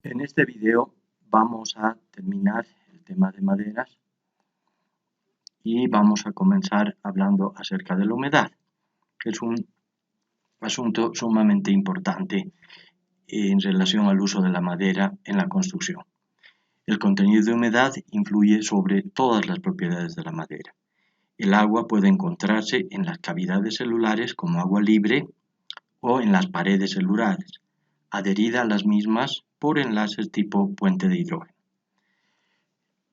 En este video vamos a terminar el tema de maderas y vamos a comenzar hablando acerca de la humedad, que es un asunto sumamente importante en relación al uso de la madera en la construcción. El contenido de humedad influye sobre todas las propiedades de la madera. El agua puede encontrarse en las cavidades celulares como agua libre o en las paredes celulares, adherida a las mismas por enlaces tipo puente de hidrógeno.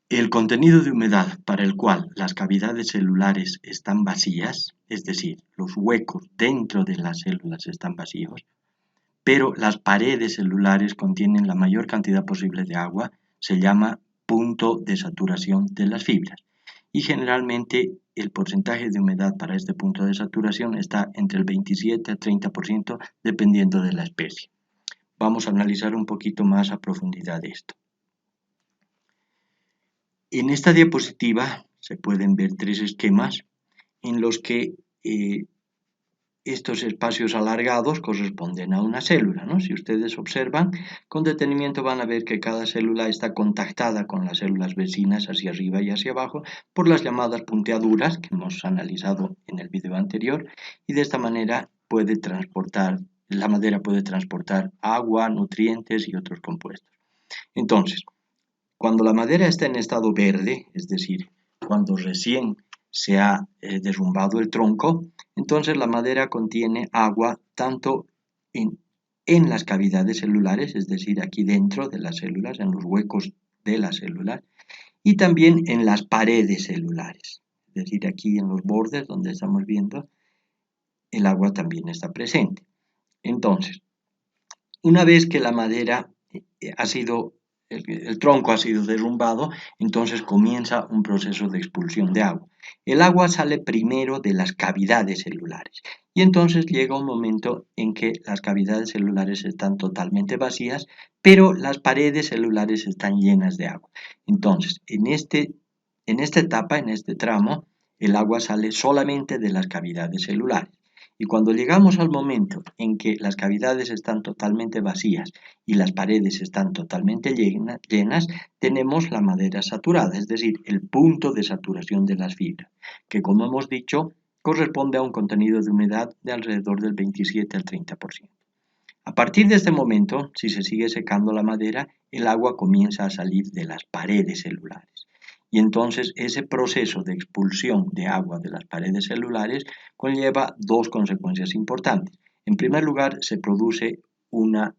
El contenido de humedad para el cual las cavidades celulares están vacías, es decir, los huecos dentro de las células están vacíos, pero las paredes celulares contienen la mayor cantidad posible de agua, se llama punto de saturación de las fibras. Y generalmente el porcentaje de humedad para este punto de saturación está entre el 27 a 30% dependiendo de la especie. Vamos a analizar un poquito más a profundidad esto. En esta diapositiva se pueden ver tres esquemas en los que estos espacios alargados corresponden a una célula, ¿no? Si ustedes observan con detenimiento van a ver que cada célula está contactada con las células vecinas hacia arriba y hacia abajo por las llamadas punteaduras que hemos analizado en el video anterior, y de esta manera la madera puede transportar agua, nutrientes y otros compuestos. Entonces, cuando la madera está en estado verde, es decir, cuando recién se ha derrumbado el tronco, entonces la madera contiene agua tanto en las cavidades celulares, es decir, aquí dentro de las células, en los huecos de las células, y también en las paredes celulares, es decir, aquí en los bordes donde estamos viendo, el agua también está presente. Entonces, una vez que la madera el tronco ha sido derrumbado, entonces comienza un proceso de expulsión de agua. El agua sale primero de las cavidades celulares y entonces llega un momento en que las cavidades celulares están totalmente vacías, pero las paredes celulares están llenas de agua. Entonces, en esta etapa, en este tramo, el agua sale solamente de las cavidades celulares. Y cuando llegamos al momento en que las cavidades están totalmente vacías y las paredes están totalmente llenas, tenemos la madera saturada, es decir, el punto de saturación de las fibras, que como hemos dicho, corresponde a un contenido de humedad de alrededor del 27 al 30%. A partir de este momento, si se sigue secando la madera, el agua comienza a salir de las paredes celulares. Y entonces ese proceso de expulsión de agua de las paredes celulares conlleva dos consecuencias importantes. En primer lugar, se produce una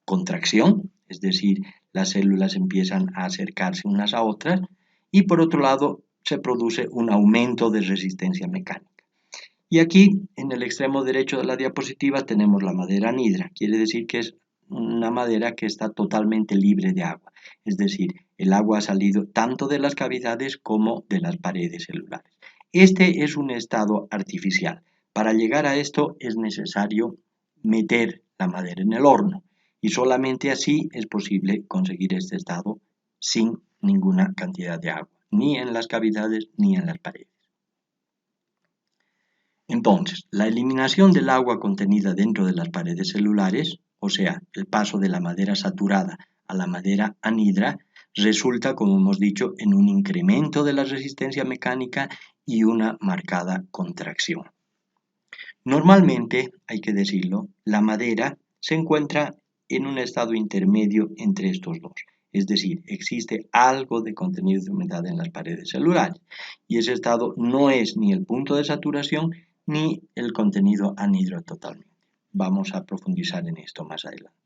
contracción, es decir, las células empiezan a acercarse unas a otras, y por otro lado, se produce un aumento de resistencia mecánica. Y aquí, en el extremo derecho de la diapositiva, tenemos la madera anhidra, quiere decir que es una madera que está totalmente libre de agua, es decir, el agua ha salido tanto de las cavidades como de las paredes celulares. Este es un estado artificial. Para llegar a esto es necesario meter la madera en el horno y solamente así es posible conseguir este estado sin ninguna cantidad de agua, ni en las cavidades ni en las paredes. Entonces, la eliminación del agua contenida dentro de las paredes celulares, o sea, el paso de la madera saturada a la madera anhidra, resulta, como hemos dicho, en un incremento de la resistencia mecánica y una marcada contracción. Normalmente, hay que decirlo, la madera se encuentra en un estado intermedio entre estos dos. Es decir, existe algo de contenido de humedad en las paredes celulares y ese estado no es ni el punto de saturación ni el contenido anhidro totalmente. Vamos a profundizar en esto más adelante.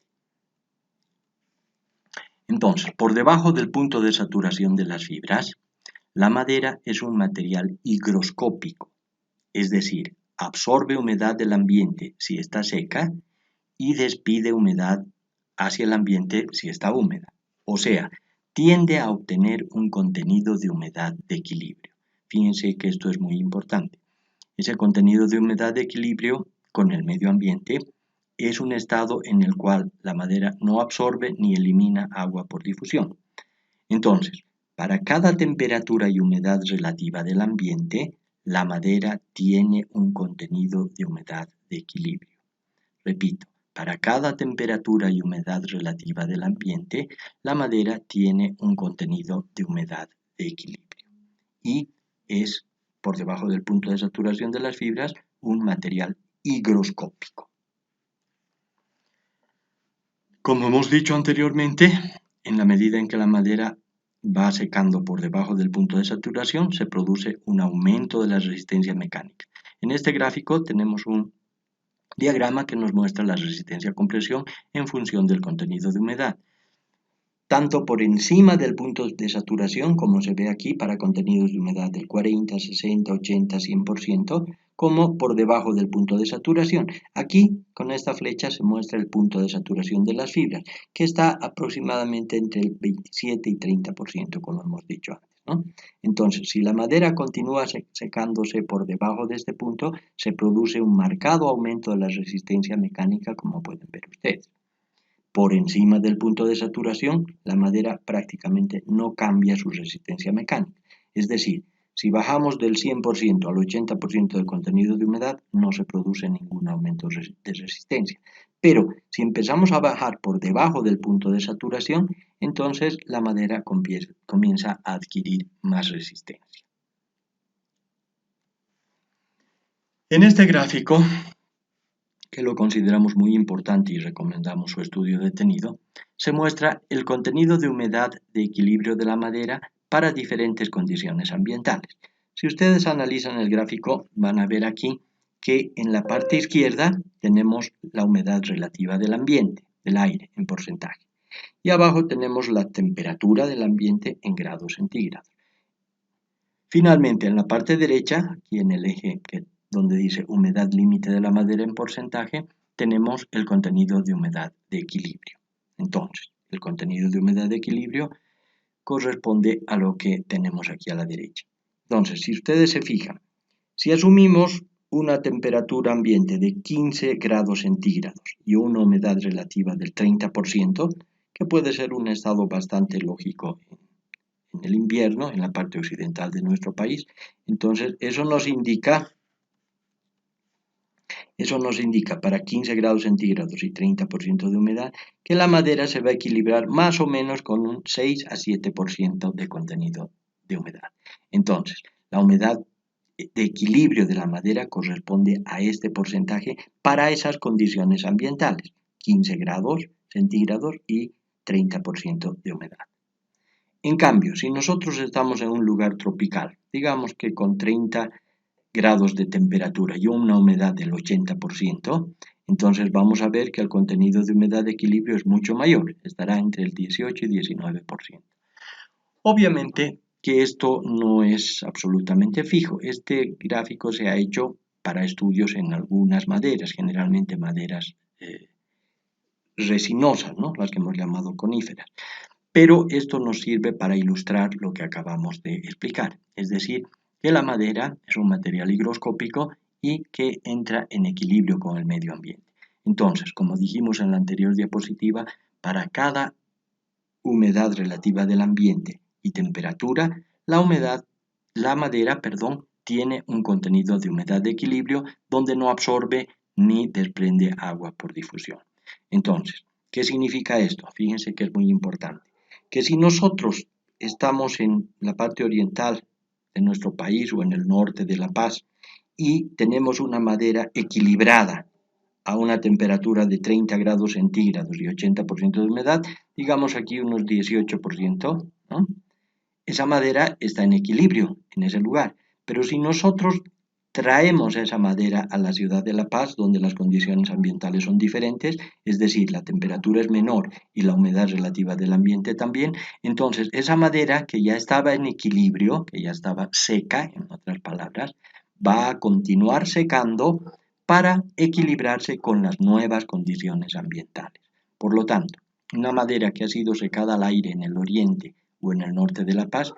Entonces, por debajo del punto de saturación de las fibras, la madera es un material higroscópico, es decir, absorbe humedad del ambiente si está seca y despide humedad hacia el ambiente si está húmeda. O sea, tiende a obtener un contenido de humedad de equilibrio. Fíjense que esto es muy importante. Ese contenido de humedad de equilibrio con el medio ambiente es un estado en el cual la madera no absorbe ni elimina agua por difusión. Entonces, para cada temperatura y humedad relativa del ambiente, la madera tiene un contenido de humedad de equilibrio. Repito, para cada temperatura y humedad relativa del ambiente, la madera tiene un contenido de humedad de equilibrio y es, por debajo del punto de saturación de las fibras, un material higroscópico. Como hemos dicho anteriormente, en la medida en que la madera va secando por debajo del punto de saturación, se produce un aumento de la resistencia mecánica. En este gráfico tenemos un diagrama que nos muestra la resistencia a compresión en función del contenido de humedad, tanto por encima del punto de saturación, como se ve aquí para contenidos de humedad del 40, 60, 80, 100%, como por debajo del punto de saturación. Aquí, con esta flecha, se muestra el punto de saturación de las fibras, que está aproximadamente entre el 27 y 30%, como hemos dicho antes, ¿no? Entonces, si la madera continúa secándose por debajo de este punto, se produce un marcado aumento de la resistencia mecánica, como pueden ver ustedes. Por encima del punto de saturación, la madera prácticamente no cambia su resistencia mecánica. Es decir, si bajamos del 100% al 80% del contenido de humedad, no se produce ningún aumento de resistencia. Pero si empezamos a bajar por debajo del punto de saturación, entonces la madera comienza a adquirir más resistencia. En este gráfico, que lo consideramos muy importante y recomendamos su estudio detenido, se muestra el contenido de humedad de equilibrio de la madera para diferentes condiciones ambientales. Si ustedes analizan el gráfico, van a ver aquí que en la parte izquierda tenemos la humedad relativa del ambiente, del aire, en porcentaje. Y abajo tenemos la temperatura del ambiente en grados centígrados. Finalmente, en la parte derecha, aquí en el eje donde dice humedad límite de la madera en porcentaje, tenemos el contenido de humedad de equilibrio. Entonces, el contenido de humedad de equilibrio corresponde a lo que tenemos aquí a la derecha. Entonces, si ustedes se fijan, si asumimos una temperatura ambiente de 15 grados centígrados y una humedad relativa del 30%, que puede ser un estado bastante lógico en el invierno, en la parte occidental de nuestro país, entonces eso nos indica para 15 grados centígrados y 30% de humedad que la madera se va a equilibrar más o menos con un 6 a 7% de contenido de humedad. Entonces, la humedad de equilibrio de la madera corresponde a este porcentaje para esas condiciones ambientales, 15 grados centígrados y 30% de humedad. En cambio, si nosotros estamos en un lugar tropical, digamos que con 30 grados de temperatura y una humedad del 80%, entonces vamos a ver que el contenido de humedad de equilibrio es mucho mayor, estará entre el 18 y 19%. Obviamente que esto no es absolutamente fijo. Este gráfico se ha hecho para estudios en algunas maderas, generalmente maderas resinosas, ¿no? Las que hemos llamado coníferas. Pero esto nos sirve para ilustrar lo que acabamos de explicar, es decir, que la madera es un material higroscópico y que entra en equilibrio con el medio ambiente. Entonces, como dijimos en la anterior diapositiva, para cada humedad relativa del ambiente y temperatura, la madera, tiene un contenido de humedad de equilibrio donde no absorbe ni desprende agua por difusión. Entonces, ¿qué significa esto? Fíjense que es muy importante. Que si nosotros estamos en la parte oriental de nuestro país o en el norte de La Paz y tenemos una madera equilibrada a una temperatura de 30 grados centígrados y 80% de humedad, digamos aquí unos 18%, ¿no? Esa madera está en equilibrio en ese lugar, pero si nosotros traemos esa madera a la ciudad de La Paz, donde las condiciones ambientales son diferentes, es decir, la temperatura es menor y la humedad relativa del ambiente también, entonces esa madera que ya estaba en equilibrio, que ya estaba seca, en otras palabras, va a continuar secando para equilibrarse con las nuevas condiciones ambientales. Por lo tanto, una madera que ha sido secada al aire en el oriente o en el norte de La Paz,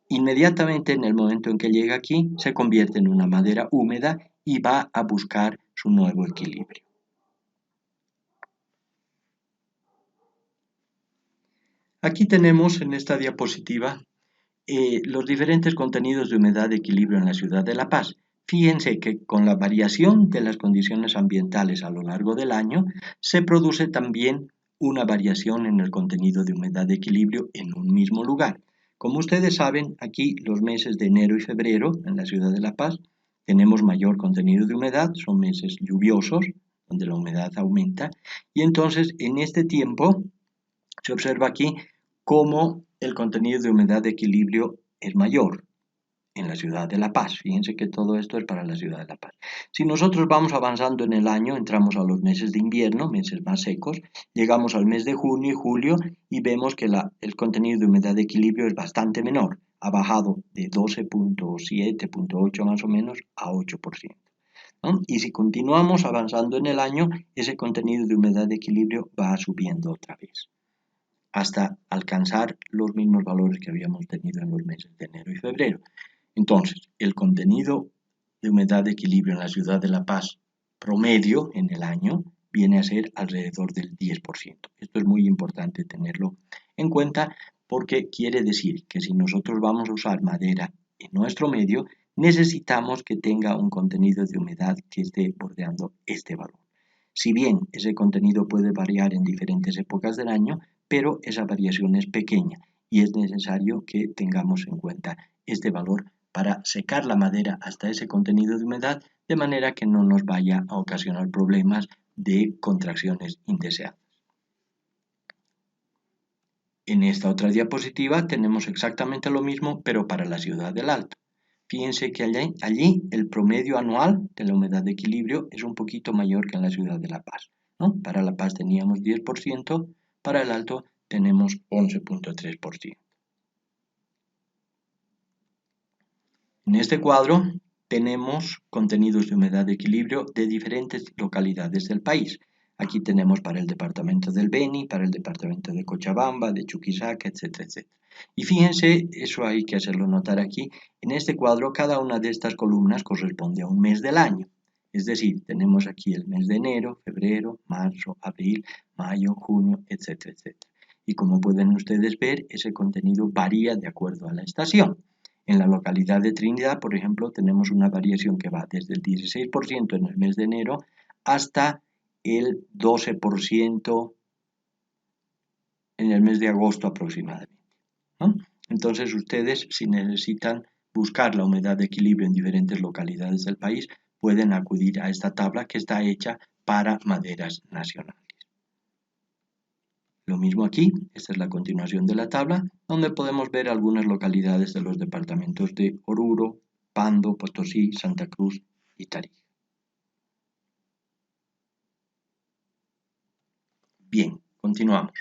inmediatamente en el momento en que llega aquí se convierte en una madera húmeda y va a buscar su nuevo equilibrio. Aquí tenemos en esta diapositiva los diferentes contenidos de humedad de equilibrio en la ciudad de La Paz, Fíjense que con la variación de las condiciones ambientales a lo largo del año, se produce también una variación en el contenido de humedad de equilibrio en un mismo lugar. Como ustedes saben, aquí los meses de enero y febrero, en la ciudad de La Paz, tenemos mayor contenido de humedad, son meses lluviosos, donde la humedad aumenta, y entonces en este tiempo se observa aquí cómo el contenido de humedad de equilibrio es mayor en la ciudad de La Paz. Fíjense que todo esto es para la ciudad de La Paz. Si nosotros vamos avanzando en el año, entramos a los meses de invierno, meses más secos, llegamos al mes de junio y julio y vemos que el contenido de humedad de equilibrio es bastante menor, ha bajado de 12.7, 8 más o menos a 8%. ¿No? Y si continuamos avanzando en el año, ese contenido de humedad de equilibrio va subiendo otra vez, hasta alcanzar los mismos valores que habíamos tenido en los meses de enero y febrero. Entonces, el contenido de humedad de equilibrio en la ciudad de La Paz promedio en el año viene a ser alrededor del 10%. Esto es muy importante tenerlo en cuenta porque quiere decir que si nosotros vamos a usar madera en nuestro medio, necesitamos que tenga un contenido de humedad que esté bordeando este valor. Si bien ese contenido puede variar en diferentes épocas del año, pero esa variación es pequeña y es necesario que tengamos en cuenta este valor para secar la madera hasta ese contenido de humedad, de manera que no nos vaya a ocasionar problemas de contracciones indeseadas. En esta otra diapositiva tenemos exactamente lo mismo, pero para la ciudad del Alto. Fíjense que allí el promedio anual de la humedad de equilibrio es un poquito mayor que en la ciudad de La Paz, ¿no? Para La Paz teníamos 10%, para el Alto tenemos 11.3%. En este cuadro tenemos contenidos de humedad de equilibrio de diferentes localidades del país. Aquí tenemos para el departamento del Beni, para el departamento de Cochabamba, de Chuquisaca, etcétera, etcétera. Y fíjense, eso hay que hacerlo notar aquí, en este cuadro cada una de estas columnas corresponde a un mes del año. Es decir, tenemos aquí el mes de enero, febrero, marzo, abril, mayo, junio, etcétera, etcétera. Y como pueden ustedes ver, ese contenido varía de acuerdo a la estación. En la localidad de Trinidad, por ejemplo, tenemos una variación que va desde el 16% en el mes de enero hasta el 12% en el mes de agosto aproximadamente, ¿no? Entonces ustedes, si necesitan buscar la humedad de equilibrio en diferentes localidades del país, pueden acudir a esta tabla que está hecha para maderas nacionales. Lo mismo aquí, esta es la continuación de la tabla, donde podemos ver algunas localidades de los departamentos de Oruro, Pando, Potosí, Santa Cruz y Tarija. Bien, continuamos.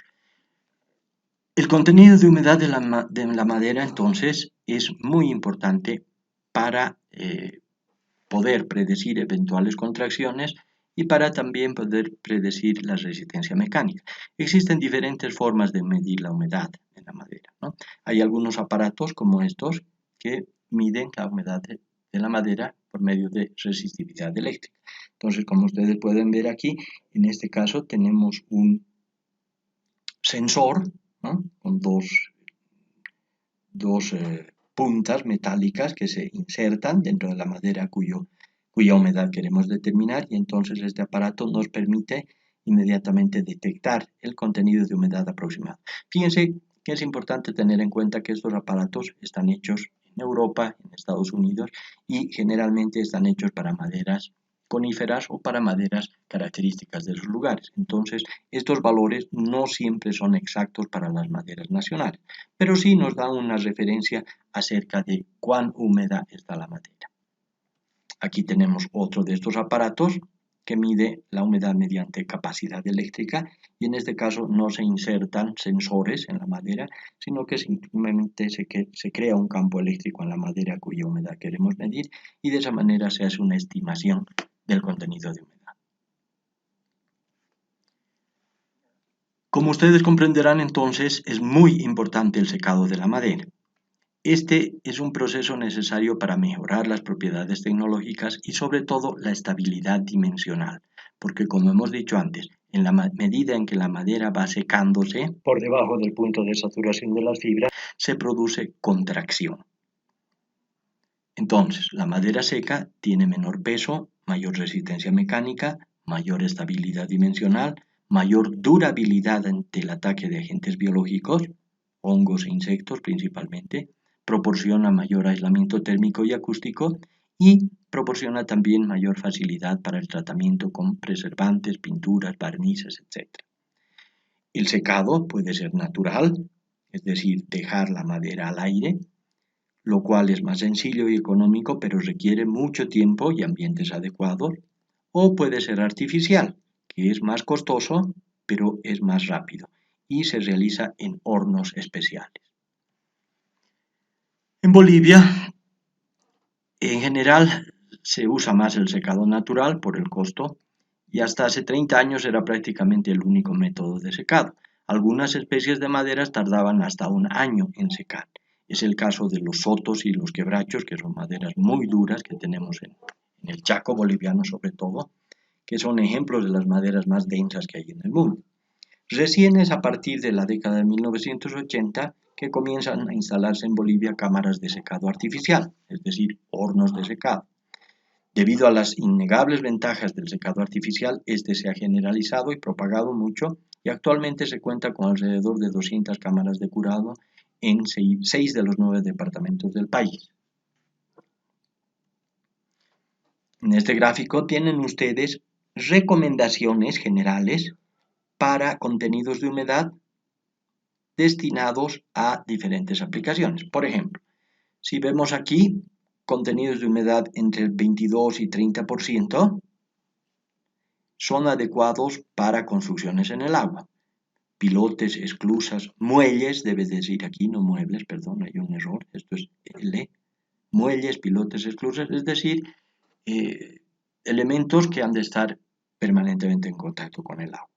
El contenido de humedad de la madera, entonces, es muy importante para poder predecir eventuales contracciones y para también poder predecir la resistencia mecánica. Existen diferentes formas de medir la humedad en la madera, ¿no? Hay algunos aparatos como estos que miden la humedad de la madera por medio de resistividad eléctrica. Entonces, como ustedes pueden ver aquí, en este caso tenemos un sensor, ¿no? Con dos puntas metálicas que se insertan dentro de la madera cuya humedad queremos determinar, y entonces este aparato nos permite inmediatamente detectar el contenido de humedad aproximado. Fíjense que es importante tener en cuenta que estos aparatos están hechos en Europa, en Estados Unidos, y generalmente están hechos para maderas coníferas o para maderas características de esos lugares. Entonces, estos valores no siempre son exactos para las maderas nacionales, pero sí nos dan una referencia acerca de cuán húmeda está la madera. Aquí tenemos otro de estos aparatos que mide la humedad mediante capacidad eléctrica, y en este caso no se insertan sensores en la madera, sino que simplemente se crea un campo eléctrico en la madera cuya humedad queremos medir, y de esa manera se hace una estimación del contenido de humedad. Como ustedes comprenderán, entonces, es muy importante el secado de la madera. Este es un proceso necesario para mejorar las propiedades tecnológicas y sobre todo la estabilidad dimensional, porque como hemos dicho antes, en la medida en que la madera va secándose por debajo del punto de saturación de las fibras, se produce contracción. Entonces, la madera seca tiene menor peso, mayor resistencia mecánica, mayor estabilidad dimensional, mayor durabilidad ante el ataque de agentes biológicos, hongos e insectos principalmente, proporciona mayor aislamiento térmico y acústico y proporciona también mayor facilidad para el tratamiento con preservantes, pinturas, barnices, etc. El secado puede ser natural, es decir, dejar la madera al aire, lo cual es más sencillo y económico, pero requiere mucho tiempo y ambientes adecuados, o puede ser artificial, que es más costoso, pero es más rápido y se realiza en hornos especiales. En Bolivia, en general, se usa más el secado natural por el costo y hasta hace 30 años era prácticamente el único método de secado. Algunas especies de maderas tardaban hasta un año en secar. Es el caso de los sotos y los quebrachos, que son maderas muy duras que tenemos en el Chaco boliviano sobre todo, que son ejemplos de las maderas más densas que hay en el mundo. Recién es a partir de la década de 1980 que comienzan a instalarse en Bolivia cámaras de secado artificial, es decir, hornos de secado. Debido a las innegables ventajas del secado artificial, este se ha generalizado y propagado mucho y actualmente se cuenta con alrededor de 200 cámaras de curado en 6 de los 9 departamentos del país. En este gráfico tienen ustedes recomendaciones generales para contenidos de humedad destinados a diferentes aplicaciones. Por ejemplo, si vemos aquí contenidos de humedad entre el 22 y 30%, son adecuados para construcciones en el agua. Pilotes, esclusas, muelles, debe decir aquí, no muebles, perdón, hay un error, esto es L. Muelles, pilotes, esclusas, es decir, elementos que han de estar permanentemente en contacto con el agua.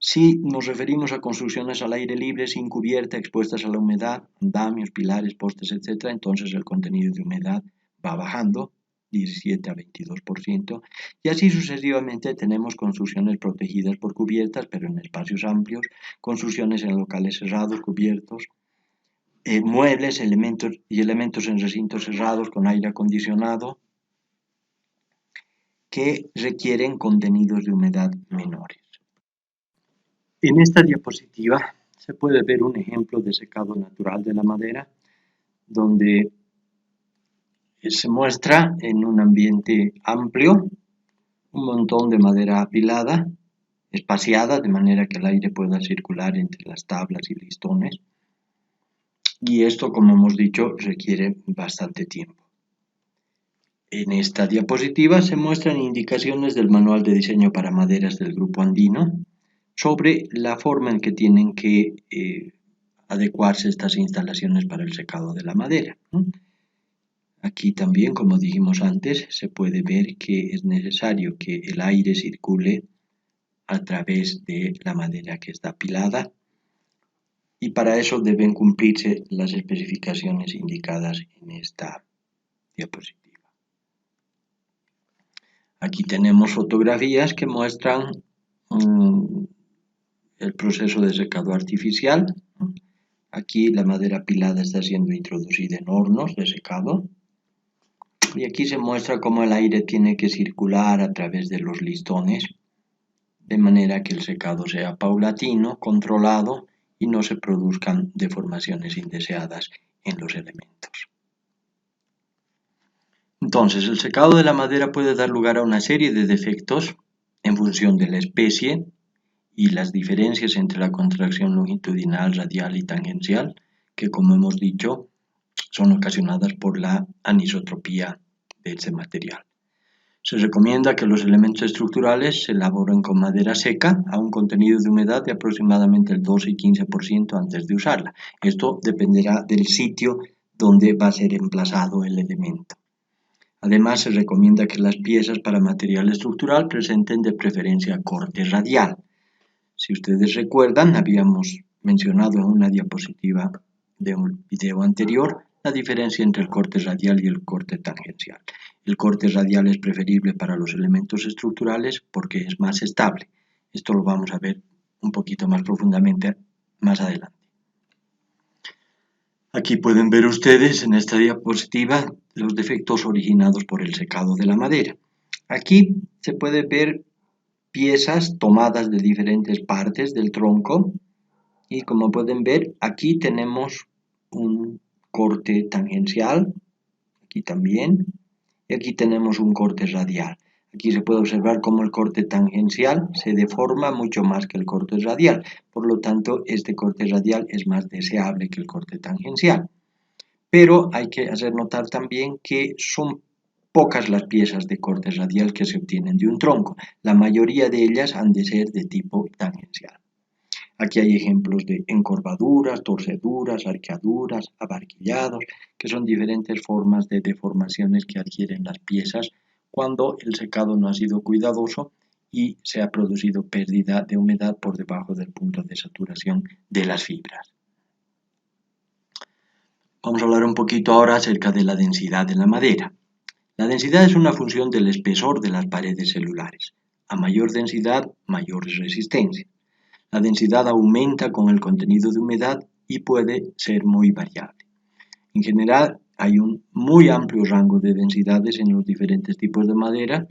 Si nos referimos a construcciones al aire libre, sin cubierta, expuestas a la humedad, andamios, pilares, postes, etc., entonces el contenido de humedad va bajando, 17 a 22%, y así sucesivamente tenemos construcciones protegidas por cubiertas, pero en espacios amplios, construcciones en locales cerrados, cubiertos, muebles, elementos en recintos cerrados con aire acondicionado, que requieren contenidos de humedad menores. En esta diapositiva se puede ver un ejemplo de secado natural de la madera, donde se muestra en un ambiente amplio un montón de madera apilada, espaciada, de manera que el aire pueda circular entre las tablas y listones. Y esto, como hemos dicho, requiere bastante tiempo. En esta diapositiva se muestran indicaciones del manual de diseño para maderas del grupo andino sobre la forma en que tienen que adecuarse estas instalaciones para el secado de la madera. Aquí también, como dijimos antes, se puede ver que es necesario que el aire circule a través de la madera que está apilada y para eso deben cumplirse las especificaciones indicadas en esta diapositiva. Aquí tenemos fotografías que muestran el proceso de secado artificial. Aquí la madera apilada está siendo introducida en hornos de secado. Y aquí se muestra cómo el aire tiene que circular a través de los listones, de manera que el secado sea paulatino, controlado y no se produzcan deformaciones indeseadas en los elementos. Entonces, el secado de la madera puede dar lugar a una serie de defectos en función de la especie y las diferencias entre la contracción longitudinal, radial y tangencial, que como hemos dicho, son ocasionadas por la anisotropía de ese material. Se recomienda que los elementos estructurales se elaboren con madera seca a un contenido de humedad de aproximadamente el 12 y 15% antes de usarla. Esto dependerá del sitio donde va a ser emplazado el elemento. Además, se recomienda que las piezas para material estructural presenten de preferencia corte radial. Si ustedes recuerdan, habíamos mencionado en una diapositiva de un video anterior la diferencia entre el corte radial y el corte tangencial. El corte radial es preferible para los elementos estructurales porque es más estable. Esto lo vamos a ver un poquito más profundamente más adelante. Aquí pueden ver ustedes en esta diapositiva los defectos originados por el secado de la madera. Aquí se puede ver piezas tomadas de diferentes partes del tronco y como pueden ver aquí tenemos un corte tangencial, aquí también, y aquí tenemos un corte radial. Aquí se puede observar cómo el corte tangencial se deforma mucho más que el corte radial, por lo tanto este corte radial es más deseable que el corte tangencial. Pero hay que hacer notar también que son pocas las piezas de corte radial que se obtienen de un tronco. La mayoría de ellas han de ser de tipo tangencial. Aquí hay ejemplos de encorvaduras, torceduras, arqueaduras, abarquillados, que son diferentes formas de deformaciones que adquieren las piezas cuando el secado no ha sido cuidadoso y se ha producido pérdida de humedad por debajo del punto de saturación de las fibras. Vamos a hablar un poquito ahora acerca de la densidad de la madera. La densidad es una función del espesor de las paredes celulares. A mayor densidad, mayor resistencia. La densidad aumenta con el contenido de humedad y puede ser muy variable. En general, hay un muy amplio rango de densidades en los diferentes tipos de madera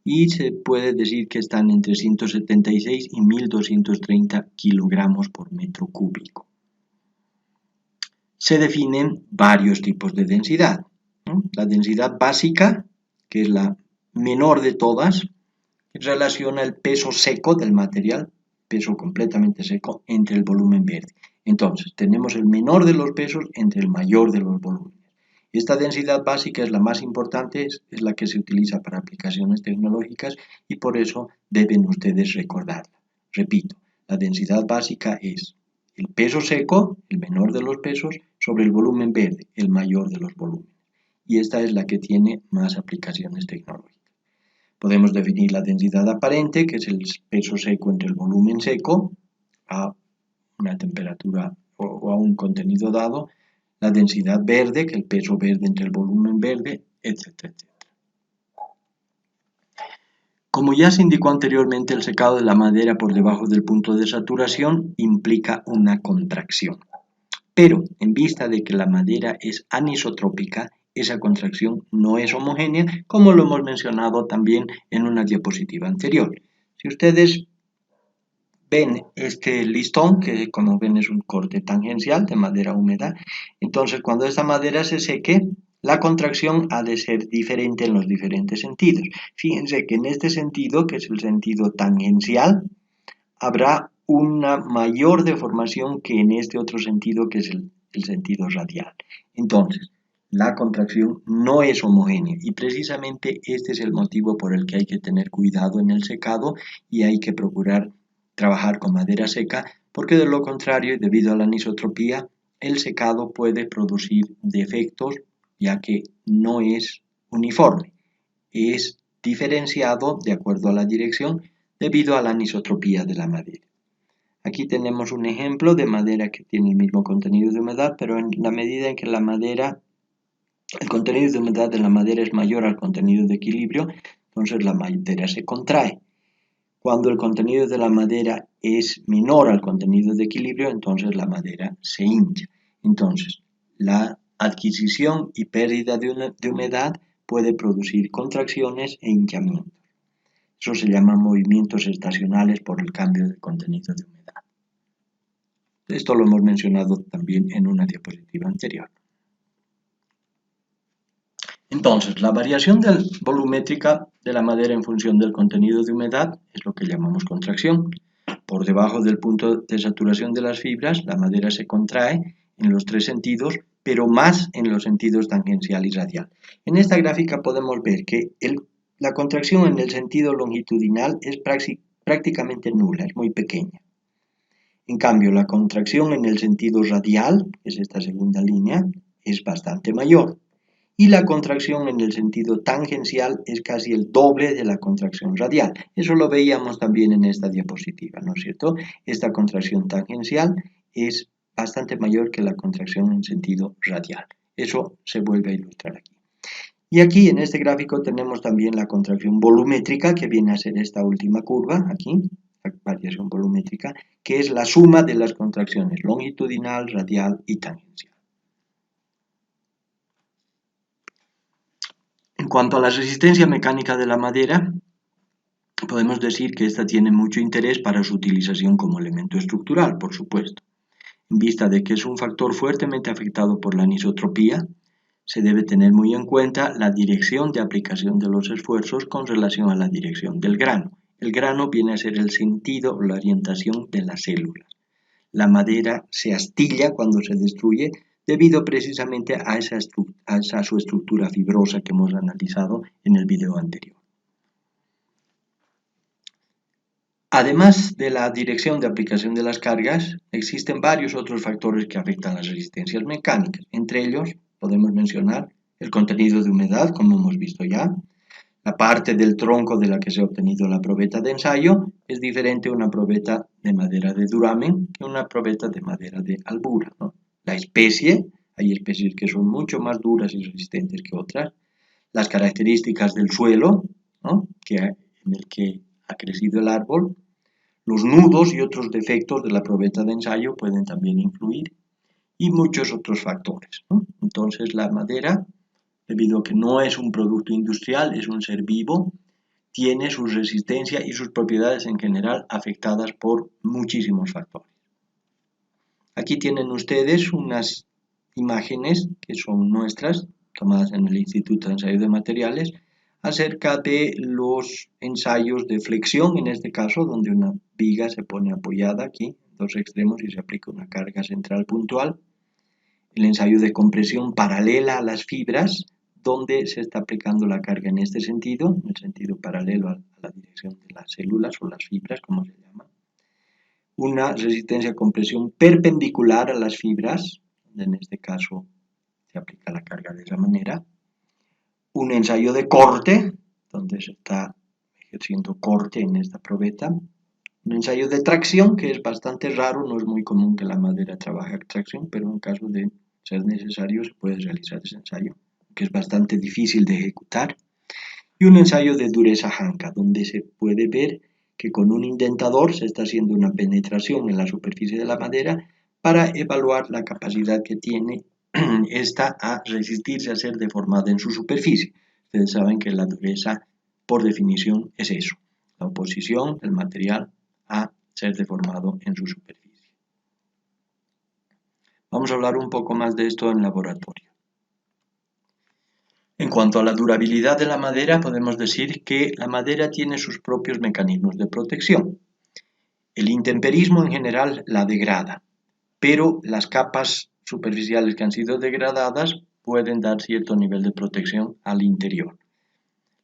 y se puede decir que están entre 176 y 1230 kilogramos por metro cúbico. Se definen varios tipos de densidad, ¿no? La densidad básica, que es la menor de todas, relaciona el peso seco del material, peso completamente seco, entre el volumen verde. Entonces, tenemos el menor de los pesos entre el mayor de los volúmenes. Esta densidad básica es la más importante, es la que se utiliza para aplicaciones tecnológicas y por eso deben ustedes recordarla. Repito, la densidad básica es el peso seco, el menor de los pesos, sobre el volumen verde, el mayor de los volúmenes. Y esta es la que tiene más aplicaciones tecnológicas. Podemos definir la densidad aparente, que es el peso seco entre el volumen seco a una temperatura o a un contenido dado, la densidad verde, que es el peso verde entre el volumen verde, etcétera, etcétera. Como ya se indicó anteriormente, el secado de la madera por debajo del punto de saturación implica una contracción. Pero en vista de que la madera es anisotrópica, esa contracción no es homogénea, como lo hemos mencionado también en una diapositiva anterior. Si ustedes ven este listón, que como ven es un corte tangencial de madera húmeda, entonces cuando esta madera se seque, la contracción ha de ser diferente en los diferentes sentidos. Fíjense que en este sentido, que es el sentido tangencial, habrá una mayor deformación que en este otro sentido, que es el sentido radial. Entonces, la contracción no es homogénea y precisamente este es el motivo por el que hay que tener cuidado en el secado y hay que procurar trabajar con madera seca, porque de lo contrario, debido a la anisotropía, el secado puede producir defectos ya que no es uniforme, es diferenciado de acuerdo a la dirección debido a la anisotropía de la madera. Aquí tenemos un ejemplo de madera que tiene el mismo contenido de humedad, pero en la medida en que la madera, el contenido de humedad de la madera es mayor al contenido de equilibrio, entonces la madera se contrae. Cuando el contenido de la madera es menor al contenido de equilibrio, entonces la madera se hincha. Entonces, la adquisición y pérdida de humedad puede producir contracciones e hinchamientos. Eso se llama movimientos estacionales por el cambio de contenido de humedad. Esto lo hemos mencionado también en una diapositiva anterior. Entonces, la variación volumétrica de la madera en función del contenido de humedad es lo que llamamos contracción. Por debajo del punto de saturación de las fibras, la madera se contrae en los tres sentidos, pero más en los sentidos tangencial y radial. En esta gráfica podemos ver que la contracción en el sentido longitudinal es prácticamente nula, es muy pequeña. En cambio, la contracción en el sentido radial, que es esta segunda línea, es bastante mayor. Y la contracción en el sentido tangencial es casi el doble de la contracción radial. Eso lo veíamos también en esta diapositiva, ¿no es cierto? Esta contracción tangencial es bastante mayor que la contracción en sentido radial. Eso se vuelve a ilustrar aquí. Y aquí en este gráfico tenemos también la contracción volumétrica, que viene a ser esta última curva, aquí, la variación volumétrica, que es la suma de las contracciones longitudinal, radial y tangencial. cuanto a la resistencia mecánica de la madera, podemos decir que esta tiene mucho interés para su utilización como elemento estructural, por supuesto. En vista de que es un factor fuertemente afectado por la anisotropía, se debe tener muy en cuenta la dirección de aplicación de los esfuerzos con relación a la dirección del grano. El grano viene a ser el sentido o la orientación de las células. La madera se astilla cuando se destruye debido precisamente a esa su estructura fibrosa que hemos analizado en el video anterior. Además de la dirección de aplicación de las cargas, existen varios otros factores que afectan las resistencias mecánicas. Entre ellos podemos mencionar el contenido de humedad, como hemos visto ya. La parte del tronco de la que se ha obtenido la probeta de ensayo es diferente a una probeta de madera de duramen que una probeta de madera de albura, ¿no? La especie, hay especies que son mucho más duras y resistentes que otras. Las características del suelo, ¿no? En el que ha crecido el árbol. Los nudos y otros defectos de la probeta de ensayo pueden también influir y muchos otros factores, ¿no? Entonces la madera, debido a que no es un producto industrial, es un ser vivo, tiene su resistencia y sus propiedades en general afectadas por muchísimos factores. Aquí tienen ustedes unas imágenes que son nuestras, tomadas en el Instituto de Ensayo de Materiales, acerca de los ensayos de flexión, en este caso, donde una viga se pone apoyada aquí, en dos extremos, y se aplica una carga central puntual. El ensayo de compresión paralela a las fibras, donde se está aplicando la carga en este sentido, en el sentido paralelo a la dirección de las células o las fibras, como se llama. Una resistencia a compresión perpendicular a las fibras, donde en este caso se aplica la carga de esa manera. Un ensayo de corte, donde se está ejerciendo corte en esta probeta. Un ensayo de tracción, que es bastante raro, no es muy común que la madera trabaje a tracción, pero en caso de ser necesario se puede realizar ese ensayo, que es bastante difícil de ejecutar. Y un ensayo de dureza Hanka, donde se puede ver que con un indentador se está haciendo una penetración en la superficie de la madera para evaluar la capacidad que tiene esta a resistirse a ser deformada en su superficie. Ustedes saben que la dureza, por definición, es eso, la oposición del material a ser deformado en su superficie. Vamos a hablar un poco más de esto en laboratorio. En cuanto a la durabilidad de la madera, podemos decir que la madera tiene sus propios mecanismos de protección. El intemperismo en general la degrada, pero las capas superficiales que han sido degradadas pueden dar cierto nivel de protección al interior.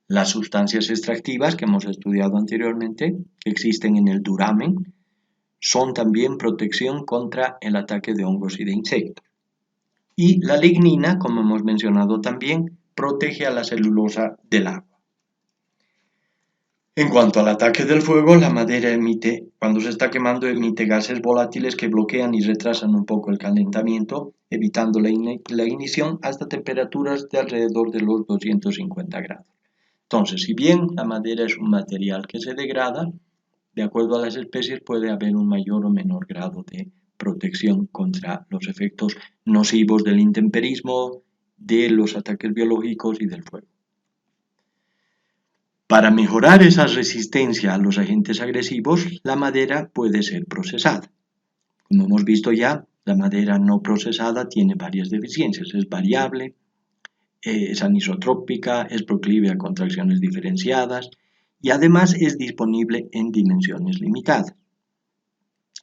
Las sustancias extractivas que hemos estudiado anteriormente, que existen en el duramen, son también protección contra el ataque de hongos y de insectos. Y la lignina, como hemos mencionado también, protege a la celulosa del agua. En cuanto al ataque del fuego, la madera cuando se está quemando, emite gases volátiles que bloquean y retrasan un poco el calentamiento, evitando la ignición hasta temperaturas de alrededor de los 250 grados. Entonces, si bien la madera es un material que se degrada, de acuerdo a las especies puede haber un mayor o menor grado de protección contra los efectos nocivos del intemperismo, de los ataques biológicos y del fuego. Para mejorar esa resistencia a los agentes agresivos, la madera puede ser procesada. Como hemos visto ya, la madera no procesada tiene varias deficiencias. Es variable, es anisotrópica, es proclive a contracciones diferenciadas y además es disponible en dimensiones limitadas.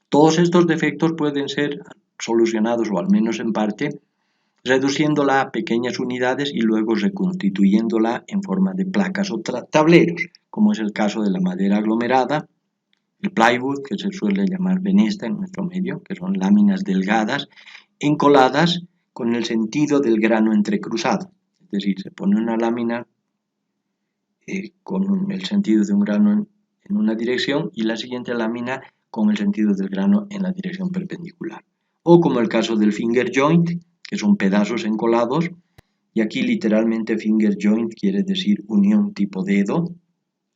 Todos estos defectos pueden ser solucionados, o al menos en parte, reduciéndola a pequeñas unidades y luego reconstituyéndola en forma de placas o tableros, como es el caso de la madera aglomerada, el plywood, que se suele llamar venesta en nuestro medio, que son láminas delgadas, encoladas con el sentido del grano entrecruzado. Es decir, se pone una lámina con el sentido de un grano en una dirección y la siguiente lámina con el sentido del grano en la dirección perpendicular. O como el caso del finger joint, que son pedazos encolados, y aquí literalmente finger joint quiere decir unión tipo dedo,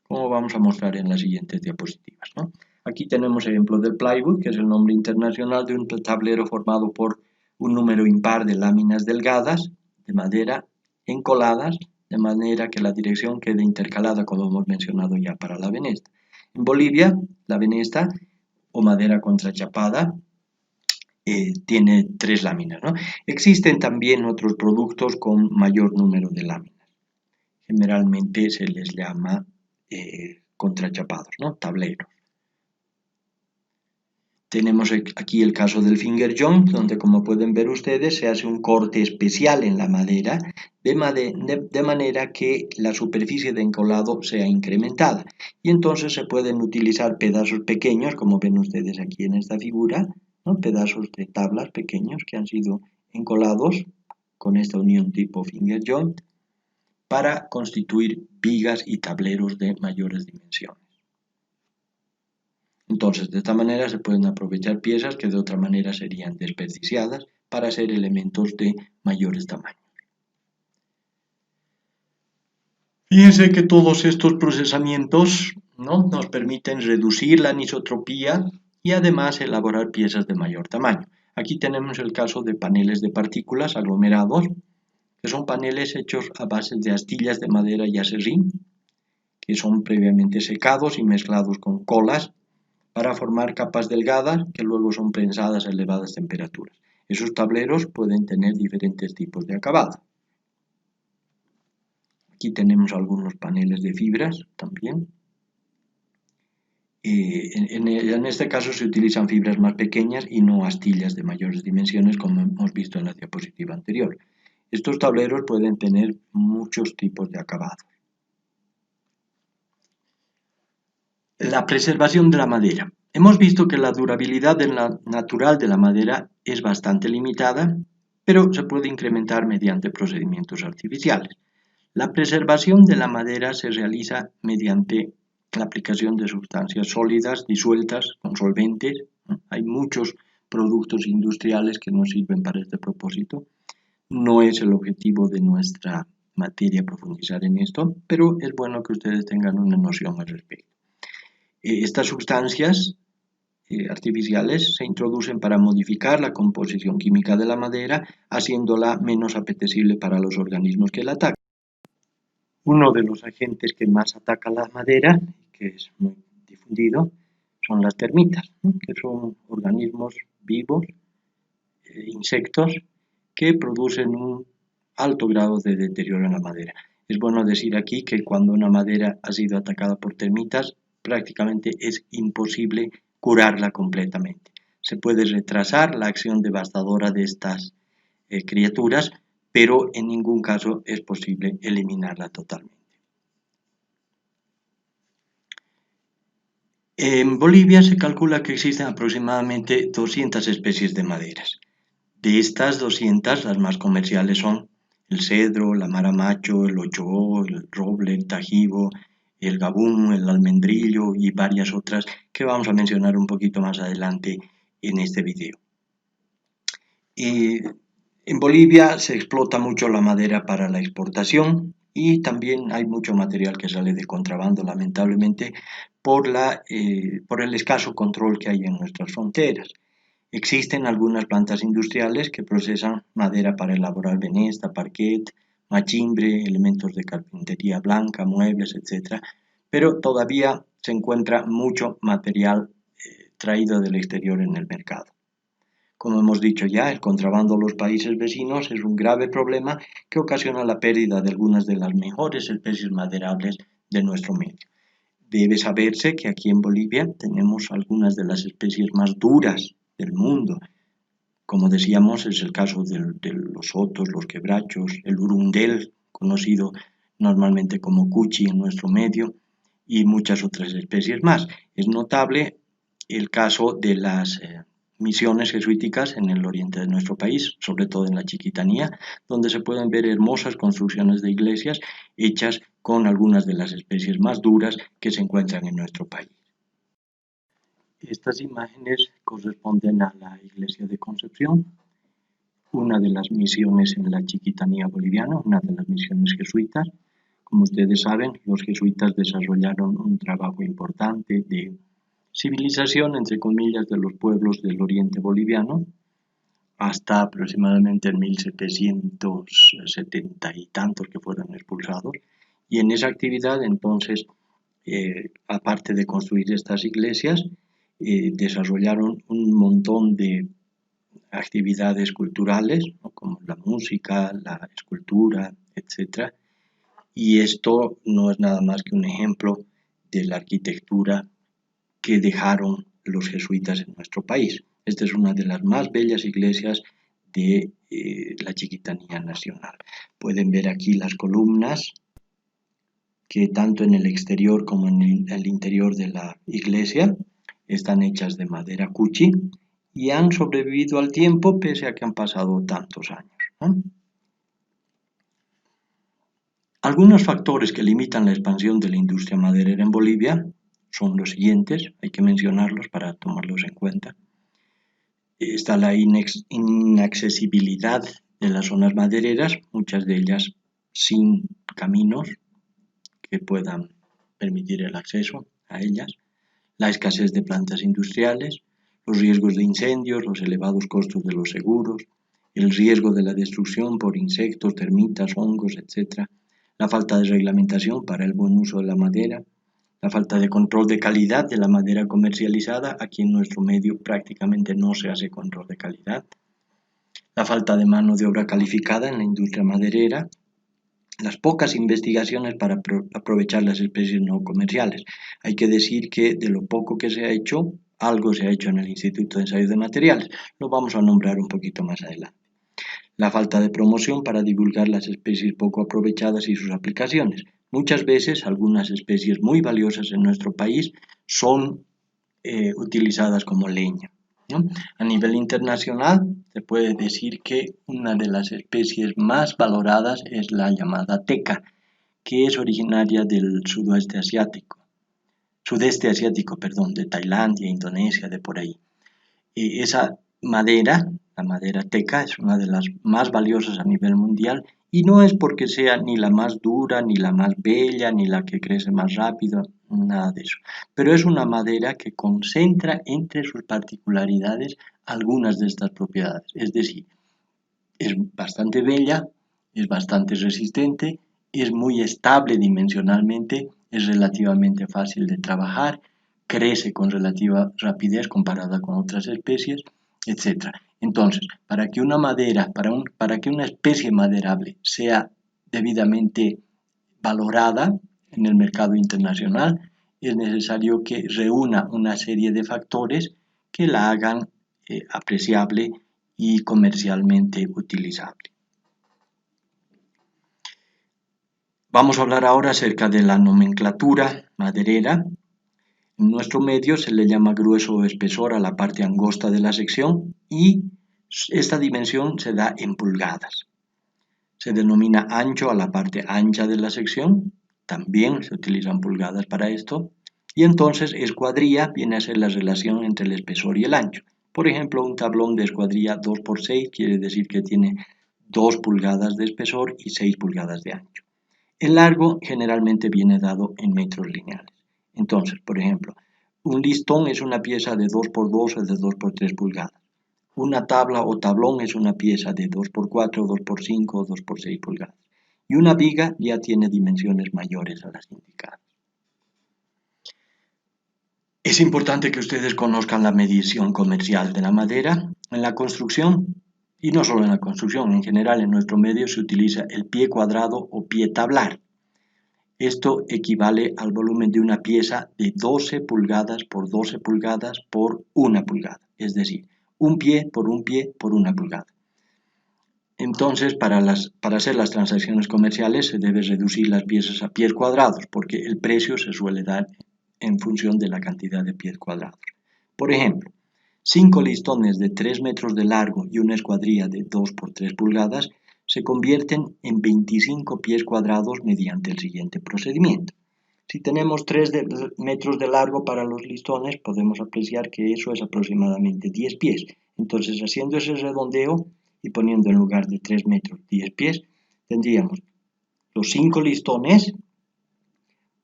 como vamos a mostrar en las siguientes diapositivas, ¿no? Aquí tenemos ejemplos del plywood, que es el nombre internacional de un tablero formado por un número impar de láminas delgadas de madera encoladas de manera que la dirección quede intercalada, como hemos mencionado ya para la venesta. En Bolivia, la venesta o madera contrachapada tiene 3 láminas, ¿no? Existen también otros productos con mayor número de láminas. Generalmente se les llama contrachapados, ¿no? Tableros. Tenemos aquí el caso del finger joint, donde, como pueden ver ustedes, se hace un corte especial en la madera, de manera que la superficie de encolado sea incrementada. Y entonces se pueden utilizar pedazos pequeños, como ven ustedes aquí en esta figura, ¿no? Pedazos de tablas pequeños que han sido encolados con esta unión tipo finger joint para constituir vigas y tableros de mayores dimensiones. Entonces, de esta manera se pueden aprovechar piezas que de otra manera serían desperdiciadas para hacer elementos de mayores tamaños. Fíjense que todos estos procesamientos, ¿no?, nos permiten reducir la anisotropía y además elaborar piezas de mayor tamaño. Aquí tenemos el caso de paneles de partículas aglomerados, que son paneles hechos a base de astillas de madera y acerrín, que son previamente secados y mezclados con colas para formar capas delgadas que luego son prensadas a elevadas temperaturas. Esos tableros pueden tener diferentes tipos de acabado. Aquí tenemos algunos paneles de fibras también. En este caso se utilizan fibras más pequeñas y no astillas de mayores dimensiones, como hemos visto en la diapositiva anterior. Estos tableros pueden tener muchos tipos de acabado. La preservación de la madera. Hemos visto que la durabilidad natural de la madera es bastante limitada, pero se puede incrementar mediante procedimientos artificiales. La preservación de la madera se realiza mediante la aplicación de sustancias sólidas disueltas con solventes. Hay muchos productos industriales que nos sirven para este propósito. No es el objetivo de nuestra materia profundizar en esto, pero es bueno que ustedes tengan una noción al respecto. Estas sustancias artificiales se introducen para modificar la composición química de la madera, haciéndola menos apetecible para los organismos que la atacan. Uno de los agentes que más ataca la madera, que es muy difundido, son las termitas, ¿no?, que son organismos vivos, insectos, que producen un alto grado de deterioro en la madera. Es bueno decir aquí que cuando una madera ha sido atacada por termitas, prácticamente es imposible curarla completamente. Se puede retrasar la acción devastadora de estas criaturas, pero en ningún caso es posible eliminarla totalmente. En Bolivia se calcula que existen aproximadamente 200 especies de maderas. De estas 200, las más comerciales son el cedro, la maramacho, el ochó, el roble, el tajibo, el gabún, el almendrillo y varias otras que vamos a mencionar un poquito más adelante en este video. En Bolivia se explota mucho la madera para la exportación y también hay mucho material que sale de contrabando, lamentablemente, por el escaso control que hay en nuestras fronteras. Existen algunas plantas industriales que procesan madera para elaborar venesta, parquet, machimbre, elementos de carpintería blanca, muebles, etc. Pero todavía se encuentra mucho material traído del exterior en el mercado. Como hemos dicho ya, el contrabando a los países vecinos es un grave problema que ocasiona la pérdida de algunas de las mejores especies maderables de nuestro medio. Debe saberse que aquí en Bolivia tenemos algunas de las especies más duras del mundo. Como decíamos, es el caso de los sotos, los quebrachos, el urundel, conocido normalmente como cuchi en nuestro medio, y muchas otras especies más. Es notable el caso de las misiones jesuíticas en el oriente de nuestro país, sobre todo en la Chiquitanía, donde se pueden ver hermosas construcciones de iglesias hechas con algunas de las especies más duras que se encuentran en nuestro país. Estas imágenes corresponden a la iglesia de Concepción, una de las misiones en la Chiquitanía boliviana, una de las misiones jesuitas. Como ustedes saben, los jesuitas desarrollaron un trabajo importante de civilización, entre comillas, de los pueblos del oriente boliviano, hasta aproximadamente el 1770 y tantos que fueron expulsados. Y en esa actividad, entonces, aparte de construir estas iglesias, desarrollaron un montón de actividades culturales, ¿no? Como la música, la escultura, etc. Y esto no es nada más que un ejemplo de la arquitectura que dejaron los jesuitas en nuestro país. Esta es una de las más bellas iglesias de la Chiquitanía Nacional. Pueden ver aquí las columnas que tanto en el exterior como en el interior de la iglesia están hechas de madera cuchi y han sobrevivido al tiempo pese a que han pasado tantos años, ¿no? Algunos factores que limitan la expansión de la industria maderera en Bolivia son los siguientes, hay que mencionarlos para tomarlos en cuenta. Está la inaccesibilidad de las zonas madereras, muchas de ellas sin caminos que puedan permitir el acceso a ellas, la escasez de plantas industriales, los riesgos de incendios, los elevados costos de los seguros, el riesgo de la destrucción por insectos, termitas, hongos, etc., la falta de reglamentación para el buen uso de la madera, la falta de control de calidad de la madera comercializada. Aquí en nuestro medio prácticamente no se hace control de calidad, la falta de mano de obra calificada en la industria maderera, las pocas investigaciones para aprovechar las especies no comerciales. Hay que decir que de lo poco que se ha hecho, algo se ha hecho en el Instituto de Ensayos de Materiales. Lo vamos a nombrar un poquito más adelante. La falta de promoción para divulgar las especies poco aprovechadas y sus aplicaciones. Muchas veces algunas especies muy valiosas en nuestro país son utilizadas como leña, ¿no? A nivel internacional se puede decir que una de las especies más valoradas es la llamada teca, que es originaria del sudeste asiático, de Tailandia, Indonesia, de por ahí. Esa madera, la madera teca, es una de las más valiosas a nivel mundial y no es porque sea ni la más dura, ni la más bella, ni la que crece más rápido, nada de eso. Pero es una madera que concentra entre sus particularidades algunas de estas propiedades. Es decir, es bastante bella, es bastante resistente, es muy estable dimensionalmente, es relativamente fácil de trabajar, crece con relativa rapidez comparada con otras especies, etc. Entonces, para que una especie maderable sea debidamente valorada en el mercado internacional, es necesario que reúna una serie de factores que la hagan apreciable y comercialmente utilizable. Vamos a hablar ahora acerca de la nomenclatura maderera. En nuestro medio se le llama grueso o espesor a la parte angosta de la sección y esta dimensión se da en pulgadas. Se denomina ancho a la parte ancha de la sección, también se utilizan pulgadas para esto, y entonces escuadría viene a ser la relación entre el espesor y el ancho. Por ejemplo, un tablón de escuadría 2×6 quiere decir que tiene 2 pulgadas de espesor y 6 pulgadas de ancho. El largo generalmente viene dado en metros lineales. Entonces, por ejemplo, un listón es una pieza de 2×2 o de 2×3 pulgadas. Una tabla o tablón es una pieza de 2×4, 2×5 o 2×6 pulgadas. Y una viga ya tiene dimensiones mayores a las indicadas. Es importante que ustedes conozcan la medición comercial de la madera en la construcción. Y no solo en la construcción, en general en nuestro medio se utiliza el pie cuadrado o pie tablar. Esto equivale al volumen de una pieza de 12 pulgadas por 12 pulgadas por 1 pulgada, es decir, un pie por una pulgada. Entonces, para hacer las transacciones comerciales se debe reducir las piezas a pies cuadrados, porque el precio se suele dar en función de la cantidad de pies cuadrados. Por ejemplo, 5 listones de 3 metros de largo y una escuadrilla de 2×3 pulgadas se convierten en 25 pies cuadrados mediante el siguiente procedimiento. Si tenemos 3 metros de largo para los listones, podemos apreciar que eso es aproximadamente 10 pies. Entonces, haciendo ese redondeo y poniendo en lugar de 3 metros 10 pies, tendríamos los 5 listones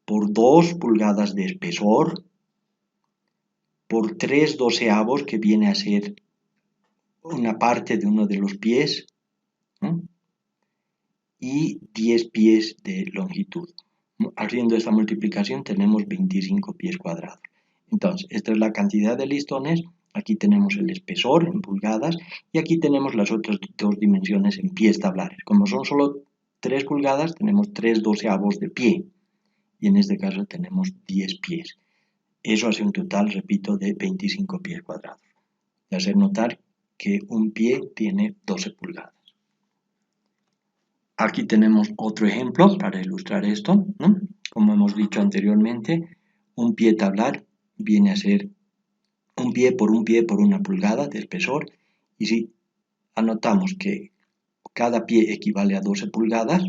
por 2 pulgadas de espesor, por 3 doceavos, que viene a ser una parte de uno de los pies, ¿no? Y 10 pies de longitud. Haciendo esta multiplicación tenemos 25 pies cuadrados. Entonces, esta es la cantidad de listones. Aquí tenemos el espesor en pulgadas y aquí tenemos las otras dos dimensiones en pies tablares. Como son solo 3 pulgadas, tenemos 3/12 de pie. Y en este caso tenemos 10 pies. Eso hace un total, repito, de 25 pies cuadrados. Y hacer notar que un pie tiene 12 pulgadas. Aquí tenemos otro ejemplo para ilustrar esto, ¿no? Como hemos dicho anteriormente, un pie tablar viene a ser un pie por una pulgada de espesor. Y si anotamos que cada pie equivale a 12 pulgadas,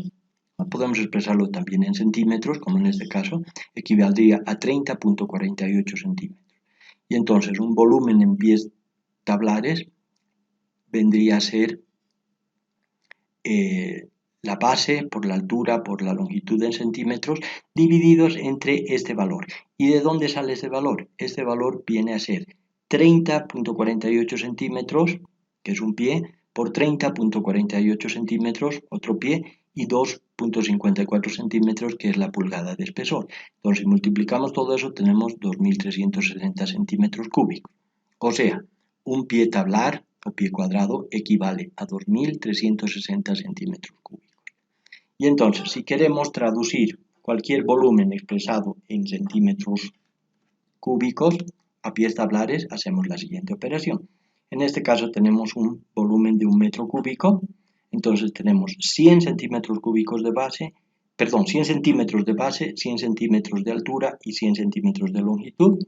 podemos expresarlo también en centímetros, como en este caso, equivaldría a 30,48 centímetros. Y entonces un volumen en pies tablares vendría a ser la base por la altura por la longitud en centímetros divididos entre este valor. ¿Y de dónde sale este valor? Este valor viene a ser 30,48 centímetros, que es un pie, por 30,48 centímetros, otro pie, y 2,54 centímetros, que es la pulgada de espesor. Entonces, si multiplicamos todo eso, tenemos 2.360 centímetros cúbicos. O sea, un pie tablar o pie cuadrado equivale a 2.360 centímetros cúbicos. Y entonces, si queremos traducir cualquier volumen expresado en centímetros cúbicos a pies tablares, hacemos la siguiente operación. En este caso tenemos un volumen de 1 metro cúbico, entonces tenemos 100 centímetros cúbicos de base, 100 centímetros de base, 100 centímetros de altura y 100 centímetros de longitud.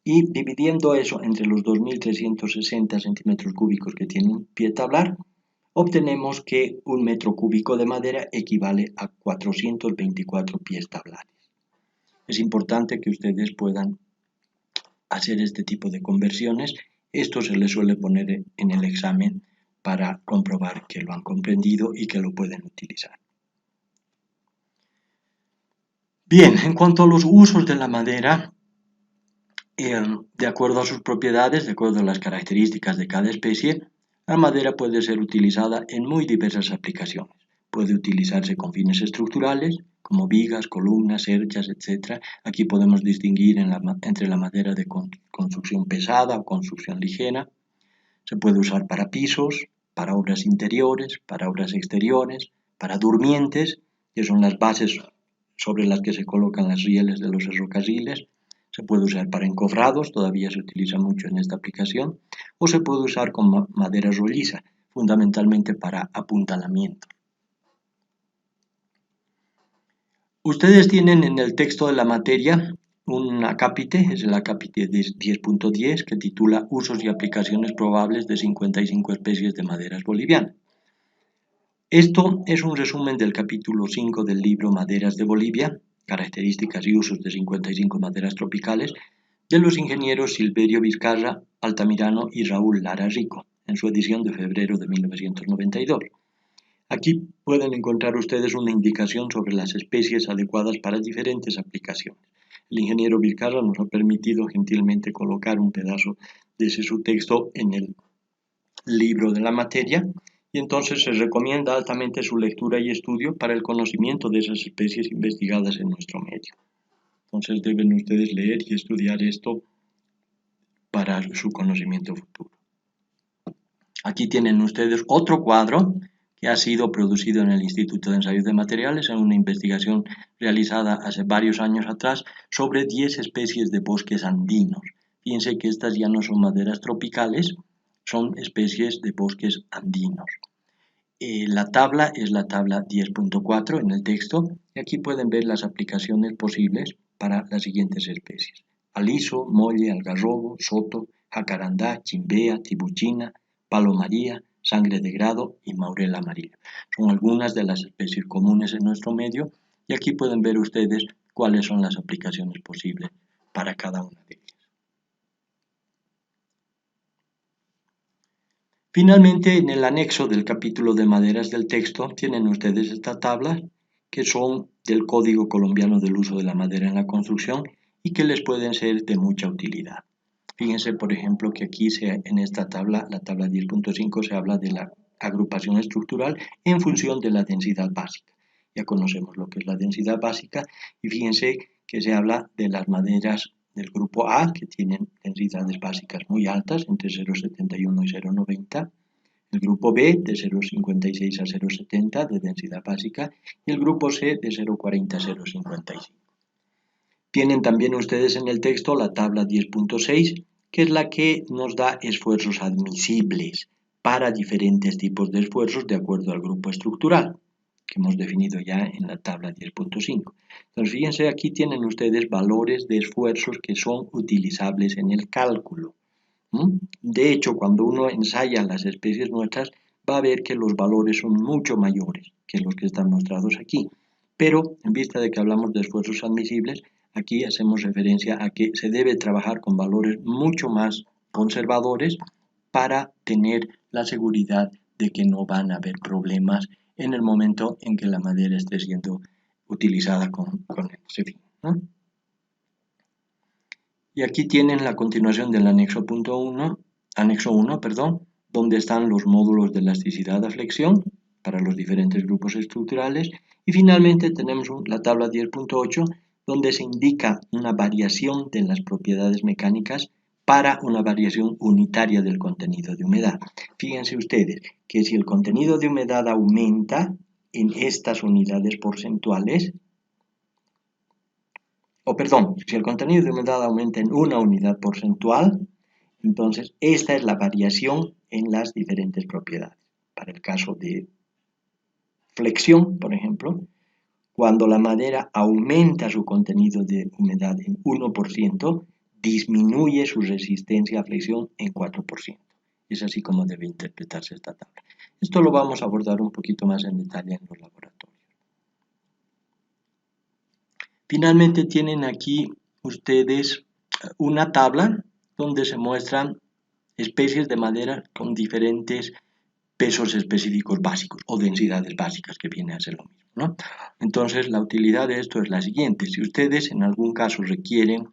Y dividiendo eso entre los 2.360 centímetros cúbicos que tiene un pie tablar, obtenemos que 1 metro cúbico de madera equivale a 424 pies tablares. Es importante que ustedes puedan hacer este tipo de conversiones. Esto se les suele poner en el examen para comprobar que lo han comprendido y que lo pueden utilizar. Bien, en cuanto a los usos de la madera, de acuerdo a sus propiedades, de acuerdo a las características de cada especie, la madera puede ser utilizada en muy diversas aplicaciones. Puede utilizarse con fines estructurales, como vigas, columnas, cerchas, etc. Aquí podemos distinguir entre la madera de construcción pesada o construcción ligera. Se puede usar para pisos, para obras interiores, para obras exteriores, para durmientes, que son las bases sobre las que se colocan las rieles de los ferrocarriles. Se puede usar para encofrados, todavía se utiliza mucho en esta aplicación, o se puede usar con madera rolliza, fundamentalmente para apuntalamiento. Ustedes tienen en el texto de la materia un acápite, es el acápite 10.10, que titula Usos y aplicaciones probables de 55 especies de maderas bolivianas. Esto es un resumen del capítulo 5 del libro Maderas de Bolivia, características y usos de 55 maderas tropicales, de los ingenieros Silverio Vizcarra, Altamirano y Raúl Lara Rico, en su edición de febrero de 1992. Aquí pueden encontrar ustedes una indicación sobre las especies adecuadas para diferentes aplicaciones. El ingeniero Vizcarra nos ha permitido gentilmente colocar un pedazo de ese su texto en el libro de la materia y entonces se recomienda altamente su lectura y estudio para el conocimiento de esas especies investigadas en nuestro medio. Entonces deben ustedes leer y estudiar esto para su conocimiento futuro. Aquí tienen ustedes otro cuadro que ha sido producido en el Instituto de Ensayos de Materiales en una investigación realizada hace varios años atrás sobre 10 especies de bosques andinos. Fíjense que estas ya no son maderas tropicales, son especies de bosques andinos. La tabla es la tabla 10.4 en el texto y aquí pueden ver las aplicaciones posibles para las siguientes especies: aliso, molle, algarrobo, soto, jacarandá, chimbea, tibuchina, palo maría, sangre de grado y maurel amarillo. Son algunas de las especies comunes en nuestro medio y aquí pueden ver ustedes cuáles son las aplicaciones posibles para cada una de ellas. Finalmente, en el anexo del capítulo de maderas del texto tienen ustedes estas tablas que son del Código Colombiano del Uso de la Madera en la Construcción y que les pueden ser de mucha utilidad. Fíjense, por ejemplo, que aquí en esta tabla, la tabla 10.5, se habla de la agrupación estructural en función de la densidad básica. Ya conocemos lo que es la densidad básica y fíjense que se habla de las maderas del grupo A, que tienen densidades básicas muy altas, entre 0,71 y 0,90. El grupo B de 0,56 a 0,70 de densidad básica y el grupo C de 0,40 a 0,55. Tienen también ustedes en el texto la tabla 10.6, que es la que nos da esfuerzos admisibles para diferentes tipos de esfuerzos de acuerdo al grupo estructural, que hemos definido ya en la tabla 10.5. Entonces, fíjense, aquí tienen ustedes valores de esfuerzos que son utilizables en el cálculo. De hecho, cuando uno ensaya las especies nuestras, va a ver que los valores son mucho mayores que los que están mostrados aquí. Pero, en vista de que hablamos de esfuerzos admisibles, aquí hacemos referencia a que se debe trabajar con valores mucho más conservadores para tener la seguridad de que no van a haber problemas en el momento en que la madera esté siendo utilizada con ese fin, ¿no? Y aquí tienen la continuación del anexo 1, donde están los módulos de elasticidad a flexión para los diferentes grupos estructurales. Y finalmente tenemos la tabla 10.8, donde se indica una variación de las propiedades mecánicas para una variación unitaria del contenido de humedad. Fíjense ustedes que si el contenido de humedad aumenta en estas unidades porcentuales, si el contenido de humedad aumenta en una unidad porcentual, entonces esta es la variación en las diferentes propiedades. Para el caso de flexión, por ejemplo, cuando la madera aumenta su contenido de humedad en 1%, disminuye su resistencia a flexión en 4%. Es así como debe interpretarse esta tabla. Esto lo vamos a abordar un poquito más en detalle en los laboratorios. Finalmente tienen aquí ustedes una tabla donde se muestran especies de madera con diferentes pesos específicos básicos o densidades básicas, que viene a ser lo mismo, ¿no? Entonces, la utilidad de esto es la siguiente. Si ustedes en algún caso requieren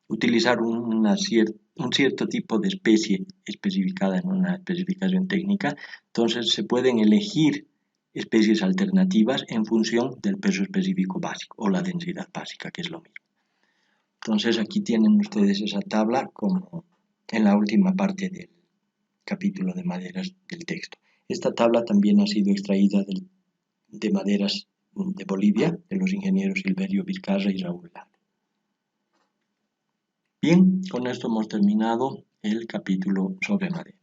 utilizar un cierto tipo de especie especificada en una especificación técnica, entonces se pueden elegir especies alternativas en función del peso específico básico o la densidad básica, que es lo mismo. Entonces aquí tienen ustedes esa tabla como en la última parte del capítulo de maderas del texto. Esta tabla también ha sido extraída de maderas de Bolivia, de los ingenieros Silverio Vizcarra y Raúl Lara. Bien, con esto hemos terminado el capítulo sobre madera.